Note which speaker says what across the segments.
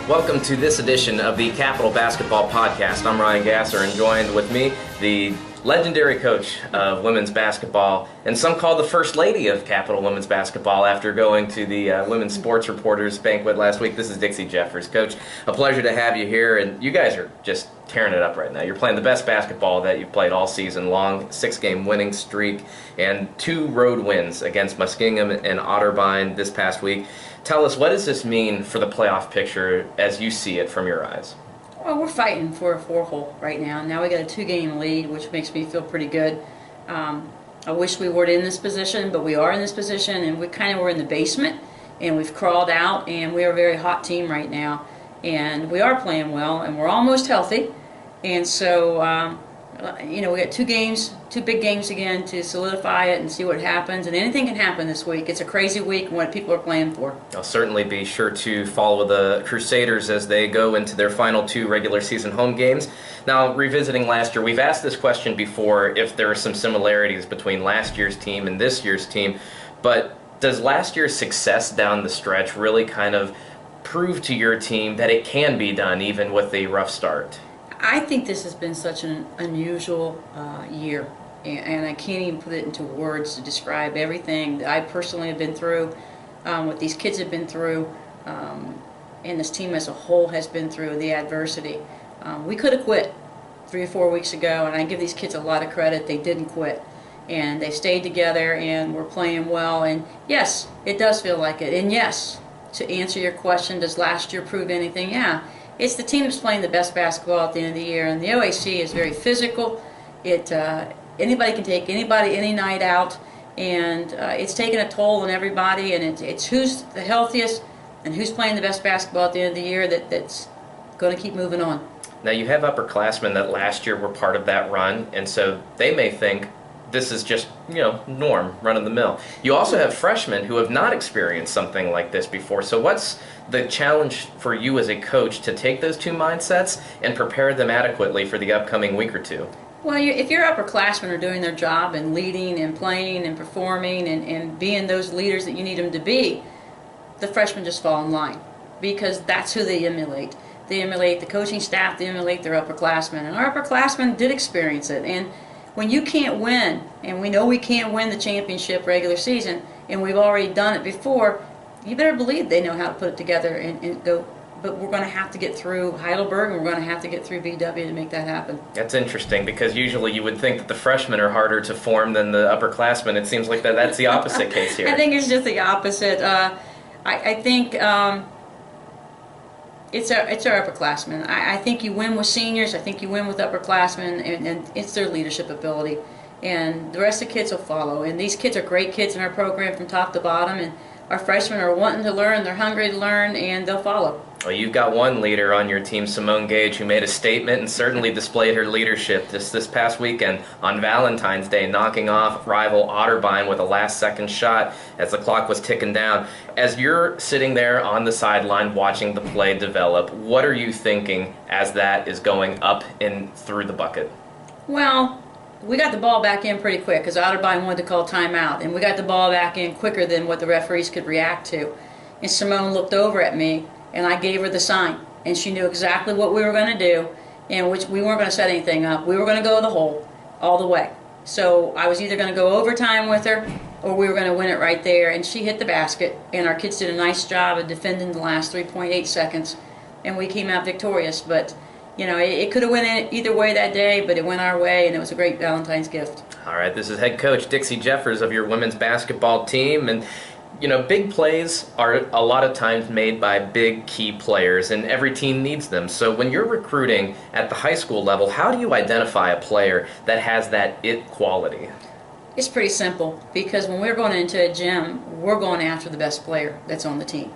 Speaker 1: Welcome to this edition of the Capital Basketball Podcast. I'm Ryan Gasser, and joined with me, the legendary coach of women's basketball, and some call the First Lady of Capital Women's Basketball after going to the Women's Sports Reporters Banquet last week. This is Dixie Jeffers. Coach, a pleasure to have you here, and you guys are just tearing it up right now. You're playing the best basketball that you've played all season long, 6-game winning streak, and 2 road wins against Muskingum and Otterbein this past week. Tell us, what does this mean for the playoff picture as you see it from your eyes?
Speaker 2: Well, we're fighting for a 4-hole right now. Now we got a 2-game lead, which makes me feel pretty good. I wish we weren't in this position, but we are in this position, and we kind of were in the basement, and we've crawled out, and we are a very hot team right now. And we are playing well, and we're almost healthy. And so, we got 2 big games again to solidify it and see what happens. And anything can happen this week. It's a crazy week and what people are playing for.
Speaker 1: I'll certainly be sure to follow the Crusaders as they go into their final 2 regular season home games. Now, revisiting last year, we've asked this question before, if there are some similarities between last year's team and this year's team. But does last year's success down the stretch really kind of prove to your team that it can be done even with a rough start?
Speaker 2: I think this has been such an unusual year, and I can't even put it into words to describe everything that I personally have been through, what these kids have been through, and this team as a whole has been through, the adversity. We could have quit 3 or 4 weeks ago, and I give these kids a lot of credit. They didn't quit, and they stayed together, and we're playing well. And yes, it does feel like it. And yes, to answer your question, does last year prove anything? Yeah. It's the team that's playing the best basketball at the end of the year, and the OAC is very physical. Anybody can take anybody any night out, and it's taking a toll on everybody, and it's who's the healthiest and who's playing the best basketball at the end of the year that's going to keep moving on.
Speaker 1: Now, you have upperclassmen that last year were part of that run, and so they may think this is just, norm, run-of-the-mill. You also have freshmen who have not experienced something like this before. So what's the challenge for you as a coach to take those 2 mindsets and prepare them adequately for the upcoming week or 2?
Speaker 2: Well, if your upperclassmen are doing their job and leading and playing and performing and being those leaders that you need them to be, the freshmen just fall in line, because that's who they emulate. They emulate the coaching staff, they emulate their upperclassmen. And our upperclassmen did experience it. And when you can't win, and we know we can't win the championship regular season, and we've already done it before, you better believe they know how to put it together and go. But we're going to have to get through Heidelberg, and we're going to have to get through VW to make that happen.
Speaker 1: That's interesting, because usually you would think that the freshmen are harder to form than the upperclassmen. It seems like that's the opposite case here.
Speaker 2: I think it's just the opposite. I think it's our upperclassmen. I think you win with seniors. I think you win with upperclassmen, and it's their leadership ability. And the rest of the kids will follow. And these kids are great kids in our program from top to bottom, and our freshmen are wanting to learn, they're hungry to learn, and they'll follow.
Speaker 1: Well, you've got one leader on your team, Simone Gage, who made a statement and certainly displayed her leadership this past weekend on Valentine's Day, knocking off rival Otterbein with a last-second shot as the clock was ticking down. As you're sitting there on the sideline watching the play develop, what are you thinking as that is going up and through the bucket?
Speaker 2: Well, we got the ball back in pretty quick because Otterbein wanted to call timeout, and we got the ball back in quicker than what the referees could react to. And Simone looked over at me, and I gave her the sign, and she knew exactly what we were going to do, and which we weren't going to set anything up. We were going to go to the hole all the way. So I was either going to go overtime with her, or we were going to win it right there. And she hit the basket, and our kids did a nice job of defending the last 3.8 seconds, and we came out victorious. But it could have went either way that day, but it went our way, and it was a great Valentine's gift.
Speaker 1: All right, this is head coach Dixie Jeffers of your women's basketball team, and big plays are a lot of times made by big key players, and every team needs them. So when you're recruiting at the high school level, how do you identify a player that has that it quality?
Speaker 2: It's pretty simple, because when we're going into a gym, we're going after the best player that's on the team.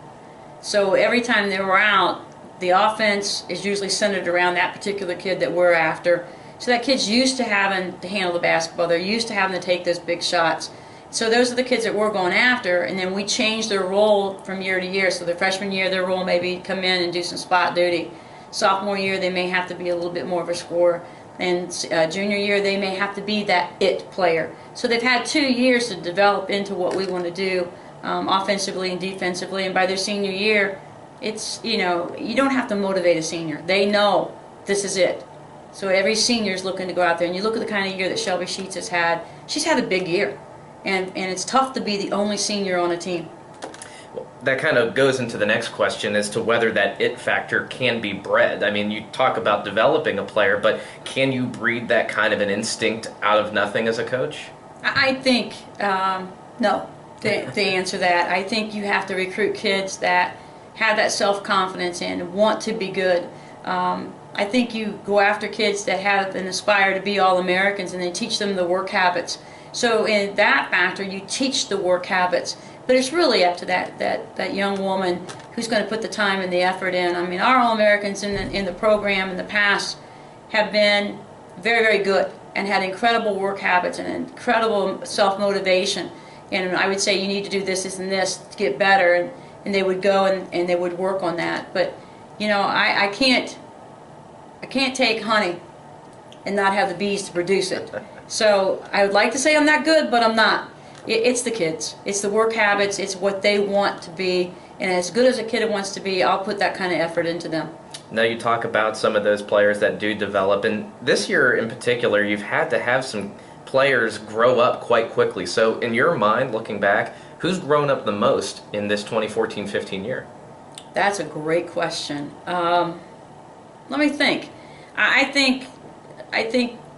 Speaker 2: So every time they were out, the offense is usually centered around that particular kid that we're after. So that kid's used to having to handle the basketball. They're used to having to take those big shots. So those are the kids that we're going after, and then we change their role from year to year. So the freshman year, their role may be come in and do some spot duty. Sophomore year, they may have to be a little bit more of a scorer. And junior year, they may have to be that it player. So they've had 2 years to develop into what we want to do offensively and defensively. And by their senior year, it's, you know, you don't have to motivate a senior. They know this is it. So every senior is looking to go out there, and you look at the kind of year that Shelby Sheets has had. She's had a big year, and it's tough to be the only senior on a team.
Speaker 1: Well, that kind of goes into the next question as to whether that it factor can be bred. I mean, you talk about developing a player, but can you breed that kind of an instinct out of nothing as a coach?
Speaker 2: I think, no, to answer that. I think you have to recruit kids that have that self-confidence and want to be good. I think you go after kids that have and aspire to be All-Americans, and then teach them the work habits. So in that factor, you teach the work habits. But it's really up to that young woman who's going to put the time and the effort in. I mean, our All-Americans in the program in the past have been very, very good and had incredible work habits and incredible self-motivation. And I would say, you need to do this, this, and this to get better. And they would go and they would work on that. But, you know, I can't take honey and not have the bees to produce it. So I would like to say I'm not good, but I'm not. It's the kids. It's the work habits. It's what they want to be. And as good as a kid wants to be, I'll put that kind of effort into them.
Speaker 1: Now you talk about some of those players that do develop, and this year in particular, you've had to have some players grow up quite quickly. So in your mind, looking back, who's grown up the most in this 2014-15 year?
Speaker 2: That's a great question. Let me think. I think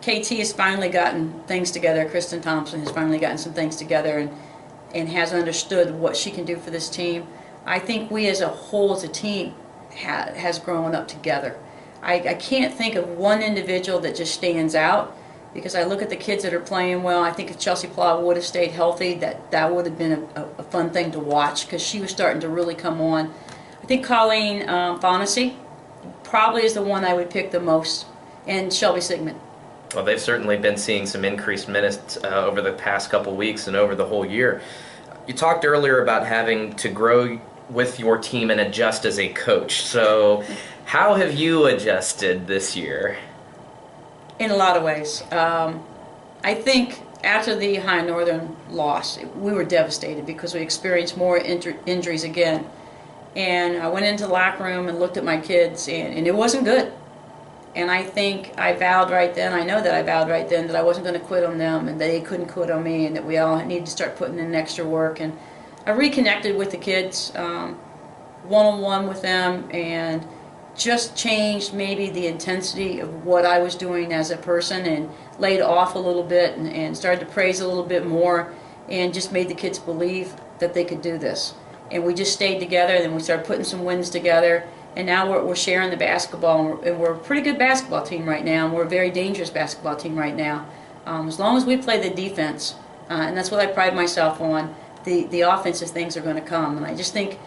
Speaker 2: KT has finally gotten things together. Kristen Thompson has finally gotten some things together and has understood what she can do for this team. I think we as a whole, as a team, has grown up together. I can't think of one individual that just stands out, because I look at the kids that are playing well. I think if Chelsea Plow would have stayed healthy, that would have been a fun thing to watch, because she was starting to really come on. I think Colleen Faunessy probably is the one I would pick the most, and Shelby Sigmund.
Speaker 1: Well, they've certainly been seeing some increased minutes over the past couple weeks and over the whole year. You talked earlier about having to grow with your team and adjust as a coach. So how have you adjusted this year?
Speaker 2: In a lot of ways. I think after the High Northern loss, we were devastated because we experienced more injuries again. And I went into the locker room and looked at my kids, and it wasn't good. And I think I vowed right then, I know that I vowed right then, that I wasn't going to quit on them, and they couldn't quit on me, and that we all needed to start putting in extra work. And I reconnected with the kids, one-on-one with them, and just changed maybe the intensity of what I was doing as a person, and laid off a little bit, and started to praise a little bit more, and just made the kids believe that they could do this. And we just stayed together, and then we started putting some wins together, and now we're sharing the basketball, and we're a pretty good basketball team right now, and we're a very dangerous basketball team right now. As long as we play the defense, and that's what I pride myself on, the offensive things are going to come. And I just think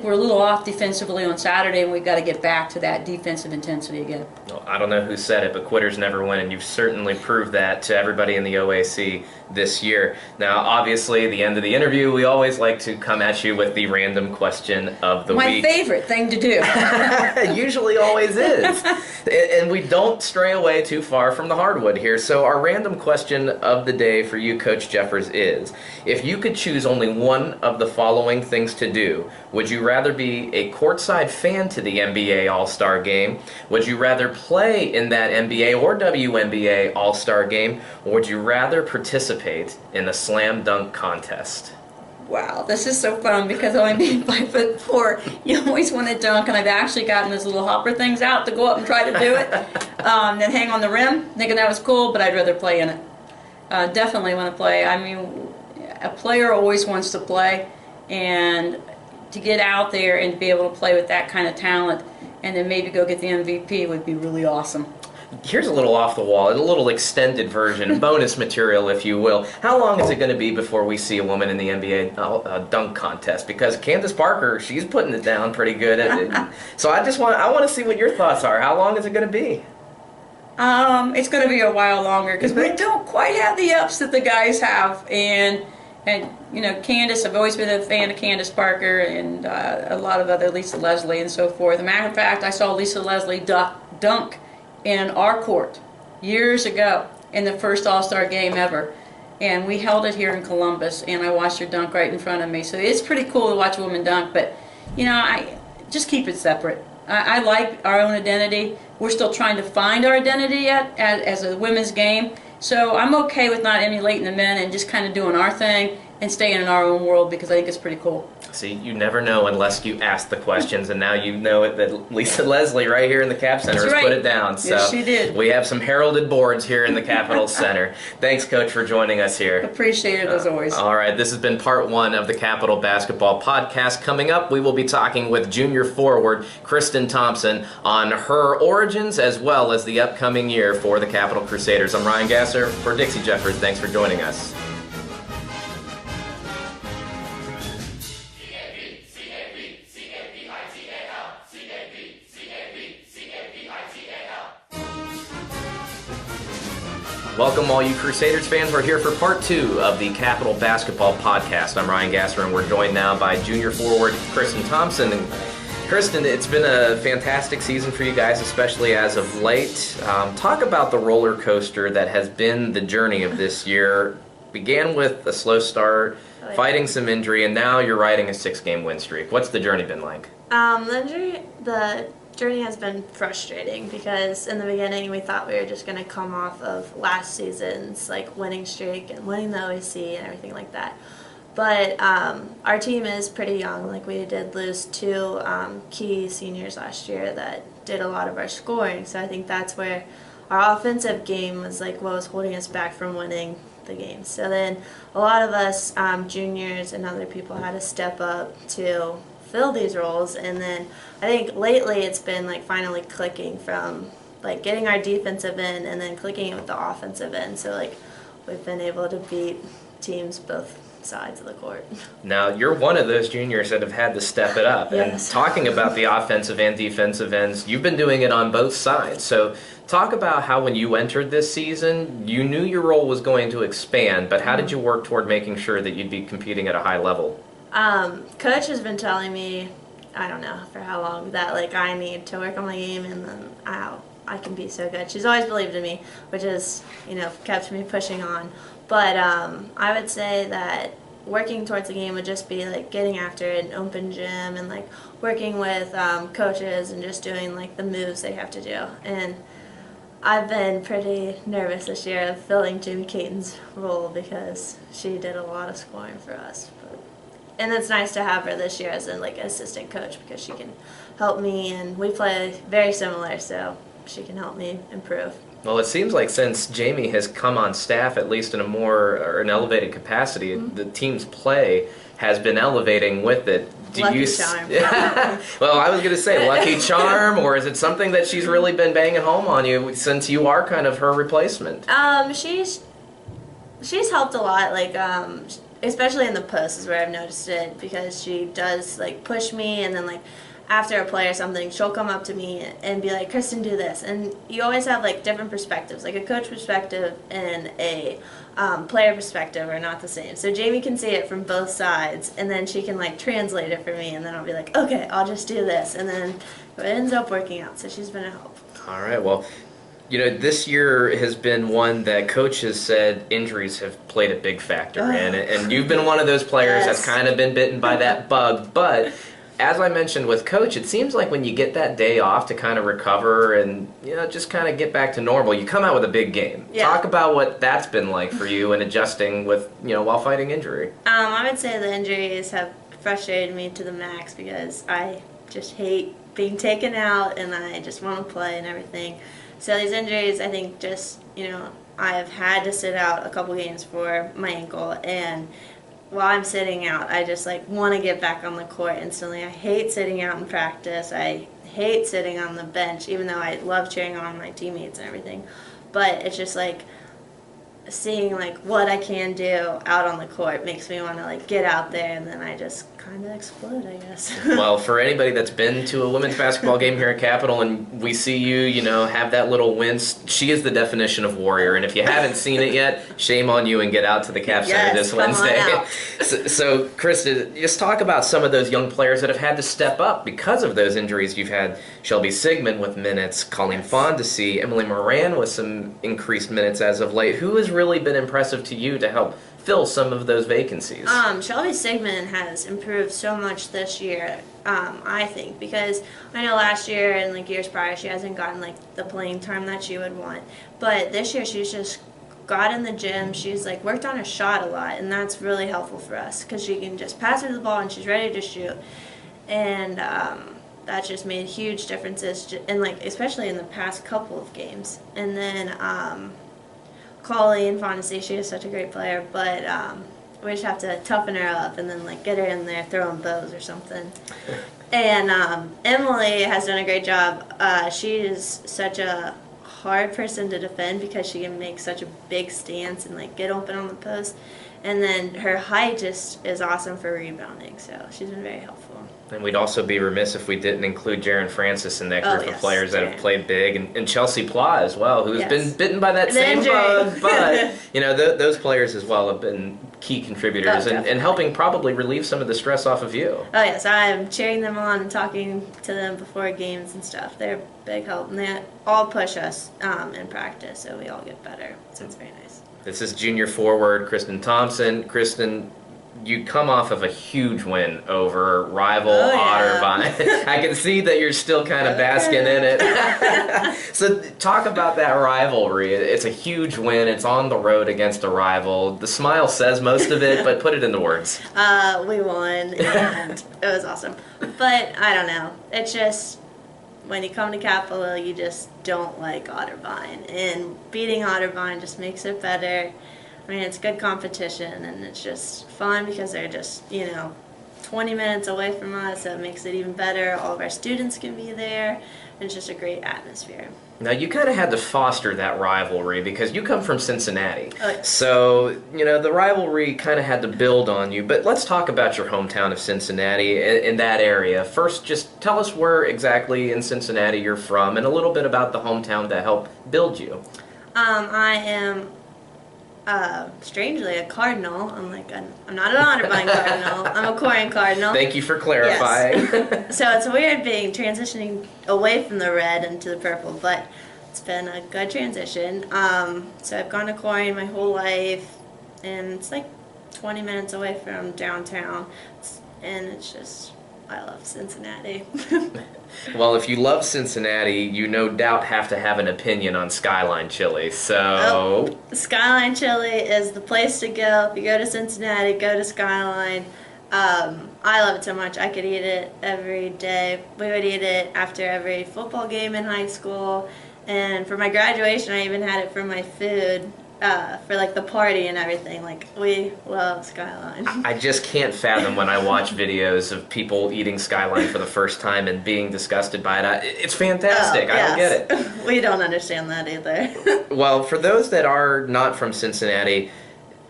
Speaker 2: we're a little off defensively on Saturday, and we've got to get back to that defensive intensity again.
Speaker 1: Well, I don't know who said it, but quitters never win, and you've certainly proved that to everybody in the OAC this year. Now, obviously, at the end of the interview, we always like to come at you with the random question of the week.
Speaker 2: My favorite thing to do.
Speaker 1: It usually always is. And we don't stray away too far from the hardwood here. So our random question of the day for you, Coach Jeffers, is, if you could choose only one of the following things to do, would you rather be a courtside fan to the NBA All-Star Game? Would you rather play in that NBA or WNBA All-Star Game? Or would you rather participate in the slam dunk contest?
Speaker 2: Wow, this is so fun, because only being 5'4", you always want to dunk, and I've actually gotten those little hopper things out to go up and try to do it, then hang on the rim, thinking that was cool, but I'd rather play in it. Definitely want to play. I mean, a player always wants to play, and to get out there and be able to play with that kind of talent, and then maybe go get the MVP would be really awesome.
Speaker 1: Here's a little off the wall, a little extended version, bonus material, if you will. How long is it going to be before we see a woman in the NBA dunk contest? Because Candace Parker, she's putting it down pretty good. So I want to see what your thoughts are. How long is it going to be?
Speaker 2: It's going to be a while longer, because we don't quite have the ups that the guys have. And you know, Candace, I've always been a fan of Candace Parker, and a lot of other, Lisa Leslie and so forth. As a matter of fact, I saw Lisa Leslie dunk in our court years ago in the first All-Star game ever, and we held it here in Columbus, and I watched her dunk right in front of me. So it's pretty cool to watch a woman dunk. But you know, just keep it separate. I like our own identity. We're still trying to find our identity as a women's game. So I'm okay with not emulating the men and just kind of doing our thing and staying in our own world because I think it's pretty cool.
Speaker 1: See, you never know unless you ask the questions, and now you know it that Lisa Leslie right here in the Cap Center has put it down. So
Speaker 2: yes, she did.
Speaker 1: We have some heralded boards here in the Capitol Center. Thanks, Coach, for joining us here.
Speaker 2: Appreciate it as always.
Speaker 1: All right, this has been part 1 of the Capitol Basketball Podcast. Coming up, we will be talking with junior forward Kristen Thompson on her origins as well as the upcoming year for the Capitol Crusaders. I'm Ryan Gasser for Dixie Jeffers. Thanks for joining us. Welcome all you Crusaders fans. We're here for part 2 of the Capitol Basketball Podcast. I'm Ryan Gasser, and we're joined now by junior forward Kristen Thompson. And Kristen, it's been a fantastic season for you guys, especially as of late. Talk about the roller coaster that has been the journey of this year. Began with a slow start, fighting some injury, and now you're riding a 6-game win streak. What's the journey been like?
Speaker 3: The journey has been frustrating because in the beginning we thought we were just going to come off of last season's winning streak and winning the OAC and everything like that. But our team is pretty young. We did lose 2 key seniors last year that did a lot of our scoring. So I think that's where our offensive game was what was holding us back from winning the game. So then a lot of us juniors and other people had to step up to fill these roles, and then I think lately it's been finally clicking from getting our defensive end and then clicking with the offensive end. So we've been able to beat teams both sides of the court.
Speaker 1: Now you're one of those juniors that have had to step it up.
Speaker 3: Yes.
Speaker 1: And talking about the offensive and defensive ends, you've been doing it on both sides. So talk about how when you entered this season, you knew your role was going to expand, but how did you work toward making sure that you'd be competing at a high level?
Speaker 3: Coach has been telling me, I don't know for how long, that I need to work on my game and then I can be so good. She's always believed in me, which has kept me pushing on. But I would say that working towards the game would just be getting after it in open gym and working with coaches and just doing the moves they have to do. And I've been pretty nervous this year of filling Jamie Caton's role because she did a lot of scoring for us. And it's nice to have her this year as an assistant coach because she can help me, and we play very similar, so she can help me improve.
Speaker 1: Well, it seems like since Jamie has come on staff, at least in a more or an elevated capacity, the team's play has been elevating with it.
Speaker 3: Lucky charm.
Speaker 1: Well, I was going to say lucky charm, or is it something that she's really been banging home on you since you are kind of her replacement?
Speaker 3: She's helped a lot, especially in the post is where I've noticed it, because she does push me, and then after a play or something, she'll come up to me and be like, Kristen, do this. And you always have different perspectives, a coach perspective and a player perspective are not the same. So Jamie can see it from both sides, and then she can translate it for me, and then I'll be like, okay, I'll just do this, and then it ends up working out. So she's been a help.
Speaker 1: All right, well, this year has been one that Coach has said injuries have played a big factor in it, and you've been one of those players that's kind of been bitten by that bug. But as I mentioned with Coach, it seems like when you get that day off to kind of recover and just kind of get back to normal, you come out with a big game.
Speaker 3: Yeah.
Speaker 1: Talk about what that's been like for you and adjusting with while fighting injury.
Speaker 3: I would say the injuries have frustrated me to the max because I just hate being taken out and I just want to play and everything. So these injuries, I think just, I have had to sit out a couple games for my ankle, and while I'm sitting out, I just want to get back on the court instantly. I hate sitting out in practice. I hate sitting on the bench, even though I love cheering on my teammates and everything. But it's just seeing what I can do out on the court makes me want to get out there, and then I just kind of explode, I guess.
Speaker 1: Well, for anybody that's been to a women's basketball game here at Capitol and we see you, have that little wince, she is the definition of warrior. And if you haven't seen it yet, shame on you and get out to the Cap Center this Wednesday. So, Kristen, just talk about some of those young players that have had to step up because of those injuries you've had Shelby Sigmund with minutes, Colleen Fondesi, Emily Moran with some increased minutes as of late. Who has really been impressive to you to help fill some of those vacancies?
Speaker 3: Shelby Sigmund has improved so much this year, I think, because I know last year and like years prior she hasn't gotten like the playing time that she would want, but this year she's just got in the gym. She's like worked on her shot a lot, and that's really helpful for us because she can just pass her the ball and she's ready to shoot, and that just made huge differences, and like especially in the past couple of games. And then Colleen Fondesi, she is such a great player, but we just have to toughen her up and then like get her in there throwing bows or something. And Emily has done a great job. She is such a hard person to defend because she can make such a big stance and like get open on the post. And then her height just is awesome for rebounding, so she's been very helpful.
Speaker 1: And we'd also be remiss if we didn't include Jaron Francis in that group of players that have played big, and Chelsea Pla as well, who's been bitten by that same bug. But you know, those players as well have been key contributors and helping probably relieve some of the stress off of you.
Speaker 3: Oh yes, I'm cheering them on and talking to them before games and stuff. They're a big help, and they all push us in practice, so we all get better. So it's very nice.
Speaker 1: This is junior forward Kristen Thompson. Kristen, you come off of a huge win over rival Otterbein. I can see that you're still kind of basking in it. So talk about that rivalry. It's a huge win. It's on the road against a rival. The smile says most of it, but put it into words.
Speaker 3: We won, and it was awesome. But I don't know. It's just when you come to Capital, you just don't like Otterbein. And beating Otterbein just makes it better. I mean, it's good competition, and it's just fun because they're just, 20 minutes away from us. So it makes it even better. All of our students can be there, and it's just a great atmosphere.
Speaker 1: Now, you kind of had to foster that rivalry because you come from Cincinnati.
Speaker 3: Oh, yeah.
Speaker 1: So, the rivalry kind of had to build on you. But let's talk about your hometown of Cincinnati in that area. First, just tell us where exactly in Cincinnati you're from and a little bit about the hometown that helped build you.
Speaker 3: I am strangely a Cardinal. I'm not an Otterbein Cardinal. I'm a Corin Cardinal.
Speaker 1: Thank you for clarifying.
Speaker 3: Yes. So it's weird transitioning away from the red into the purple, but it's been a good transition. So I've gone to Corin my whole life, and it's like 20 minutes away from downtown, and it's just, I love Cincinnati.
Speaker 1: Well, if you love Cincinnati, you no doubt have to have an opinion on Skyline chili. So,
Speaker 3: Skyline chili is the place to go. If you go to Cincinnati, go to Skyline. I love it so much. I could eat it every day. We would eat it after every football game in high school. And for my graduation, I even had it for my food. For like the party and everything. Like, we love Skyline.
Speaker 1: I just can't fathom when I watch videos of people eating Skyline for the first time and being disgusted by it. It's fantastic. I don't get it.
Speaker 3: We don't understand that either.
Speaker 1: Well, for those that are not from Cincinnati,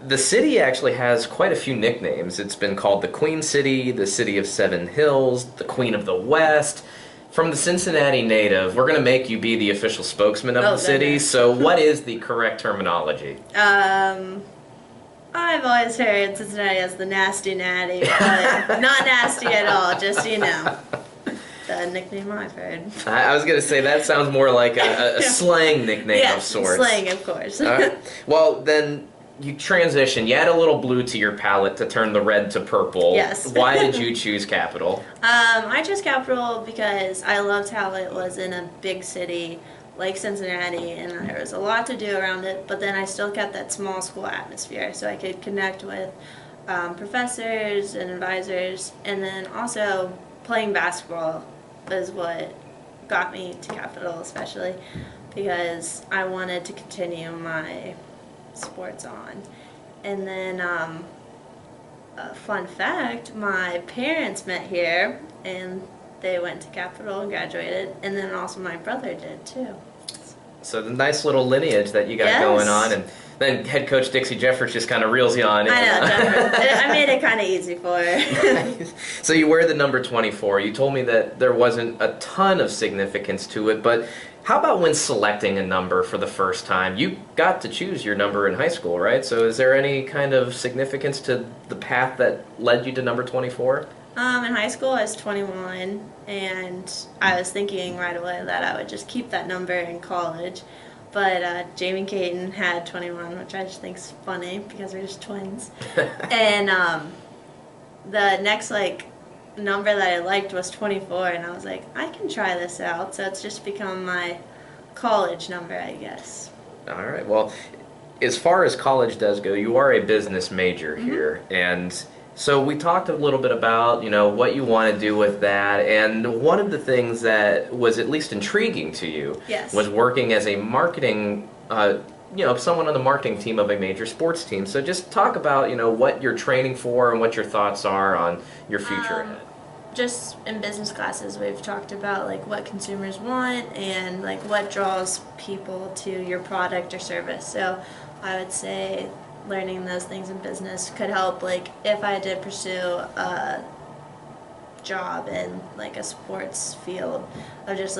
Speaker 1: the city actually has quite a few nicknames. It's been called the Queen City, the City of Seven Hills, the Queen of the West. From the Cincinnati native, we're going to make you be the official spokesman of the city. So what is the correct terminology?
Speaker 3: I've always heard Cincinnati as the Nasty Natty, but not nasty at all, just, the nickname I've heard.
Speaker 1: I was going to say, that sounds more like a slang nickname of sorts.
Speaker 3: Slang, of course.
Speaker 1: All right. Well, then you transitioned. You add a little blue to your palette to turn the red to purple.
Speaker 3: Yes.
Speaker 1: Why did you choose Capital?
Speaker 3: I chose Capital because I loved how it was in a big city like Cincinnati, and there was a lot to do around it, but then I still kept that small school atmosphere so I could connect with professors and advisors, and then also playing basketball is what got me to Capital, especially because I wanted to continue my sports on. And then a fun fact, my parents met here and they went to Capital and graduated, and then also my brother did too.
Speaker 1: So the nice little lineage that you got going on, and then head coach Dixie Jeffers just kind of reels you on.
Speaker 3: I know, I made it kind of easy for her.
Speaker 1: So you wear the number 24. You told me that there wasn't a ton of significance to it, but how about when selecting a number for the first time? You got to choose your number in high school, right? So is there any kind of significance to the path that led you to number 24?
Speaker 3: In high school, I was 21, and I was thinking right away that I would just keep that number in college. But Jamie Caton had 21, which I just think is funny because we're just twins. And the next number that I liked was 24, and I was like, I can try this out. So it's just become my college number, I guess.
Speaker 1: All right. Well, as far as college does go, you are a business major here, and so we talked a little bit about, what you want to do with that, and one of the things that was at least intriguing to you was working as a marketing, someone on the marketing team of a major sports team. So just talk about, what you're training for and what your thoughts are on your future ahead.
Speaker 3: Just in business classes, we've talked about what consumers want and what draws people to your product or service. So I would say learning those things in business could help, if I did pursue a job in a sports field, of just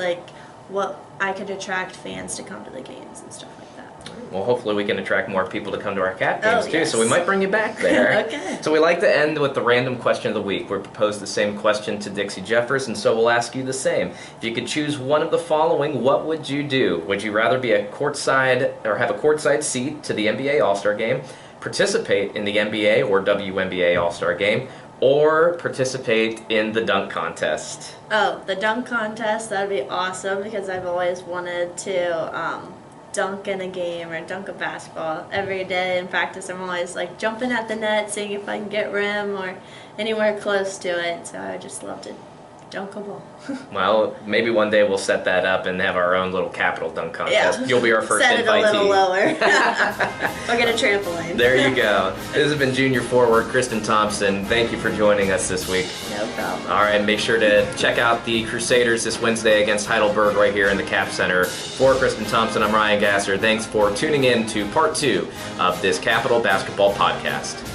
Speaker 3: what I could attract fans to come to the games and stuff like that.
Speaker 1: Well, hopefully we can attract more people to come to our Cap games too,
Speaker 3: yes.
Speaker 1: so we might bring you back there.
Speaker 3: Okay.
Speaker 1: So we like to end with the random question of the week. We propose the same question to Dixie Jeffers, and so we'll ask you the same. If you could choose one of the following, what would you do? Would you rather be a courtside or have a courtside seat to the NBA All-Star Game, participate in the NBA or WNBA All-Star Game, or participate in the dunk contest?
Speaker 3: Oh, the dunk contest, that'd be awesome because I've always wanted to dunk in a game or dunk a basketball. Every day in practice I'm always jumping at the net, seeing if I can get rim or anywhere close to it. So I just love to dunk a ball.
Speaker 1: Well, maybe one day we'll set that up and have our own little capital dunk contest.
Speaker 3: Yeah.
Speaker 1: You'll be our first
Speaker 3: Set it
Speaker 1: invitee.
Speaker 3: a little lower. I'll get a trampoline.
Speaker 1: There you go. This has been Junior Forward Kristen Thompson. Thank you for joining us this week.
Speaker 3: No problem.
Speaker 1: All right, make sure to check out the Crusaders this Wednesday against Heidelberg right here in the Cap Center. For Kristen Thompson, I'm Ryan Gasser. Thanks for tuning in to part 2 of this Capital Basketball Podcast.